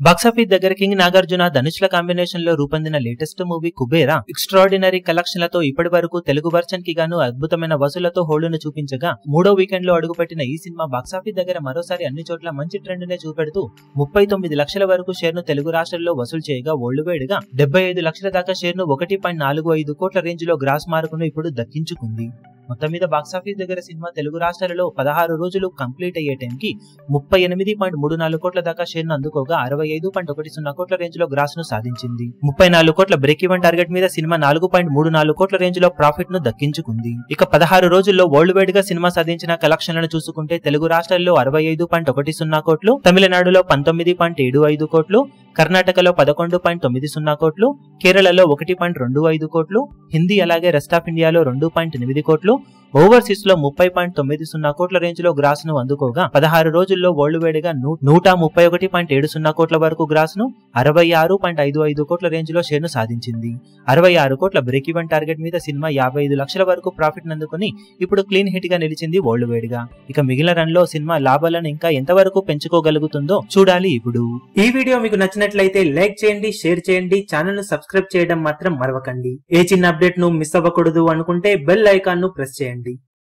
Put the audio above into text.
Box office దగ్గర king Nagarjuna ధనుష్ల combination లో రూపొందిన లేటెస్ట్ మూవీ కుబేరా ఎక్స్ట్రాడినరీ కలెక్షన్లతో ఇప్పటి వరకు తెలుగు వర్షన్ కి గాను అద్భుతమైన వసూళ్లతో హోళును చూపించగా మూడో వీకెండ్ లో అడుగుపెట్టిన ఈ సినిమా బాక్సాఫీస్ దగ్గర మరోసారి అన్ని చోట్ల మంచి ట్రెండ్ నే చూపెడుతూ 39 లక్షల వరకు షేర్ ను తెలుగు రాష్ట్రాల్లో వసూలు చేయగా వరల్డ్ వైడ్ గా 75 లక్షల దాకా షేర్ ను 1.45 కోట్ల రేంజ్ లో గ్రాస్ మార్కును ఇప్పుడు దక్కించుకుంది. మొత్తం మీద బాక్సాఫీస్ దగ్గర సినిమా తెలుగు రాష్ట్రాలలో 16 రోజులు కంప్లీట్ అయ్యే టైంకి 38.34 కోట్ల దాకా షేర్ ను అందుకోగా 65.10 కోట్ల రేంజ్ లో గ్రాస్ ను సాధించింది. 34 కోట్ల బ్రేక్ ఈవెన్ టార్గెట్ మీద సినిమా 4.34 కోట్ల రేంజ్ లో ప్రాఫిట్ ను దక్కించుకుంది. ఇక 16 రోజుల్లో వరల్డ్ వైడ్ గా సినిమా సాధించిన కలెక్షన్లను చూసుకుంటే తెలుగు రాష్ట్రాల్లో 65.10 కోట్లు, తమిళనాడులో 19.75 కోట్లు, కర్ణాటకలో 11.90 కోట్లు, కేరళలో 1.25 కోట్లు, హిందీ అలాగే రెస్ట్ ఆఫ్ ఇండియాలో 2.8 కోట్లు, ఓవర్సీస్ లో 30.90 కోట్ల రేంజ్ లో గ్రాస్ ను అందుకోగా 16 రోజుల్లో వరల్డ్ వైడ్ గా 131.70 కోట్ల వరకు గ్రాస్ ను 66.55 కోట్ల రేంజ్ లో షేర్ ను సాధించింది. 66 కోట్ల బ్రేక్ ఈవెన్ టార్గెట్ మీద సినిమా 55 లక్షల వరకు ప్రాఫిట్ నందుకొని ఇప్పుడు క్లీన్ హిట్ గా నిలిచింది వరల్డ్ వైడ్ గా. ఇక మిగిలిన రన్ లో సినిమా లాభాలను ఇంకా ఎంతవరకు పెంచుకోగలుగుతుందో చూడాలి. ఇప్పుడు ఈ వీడియో మీకు నచ్చినట్లయితే లైక్ చేయండి, షేర్ చేయండి, ఛానల్ ను సబ్స్క్రైబ్ చేయడం మాత్రం మరవకండి. ఏ చిన్న అప్డేట్ ను మిస్ అవ్వకూడదు అనుకుంటే బెల్ ఐకాన్ ను ప్రెస్ చేయండి.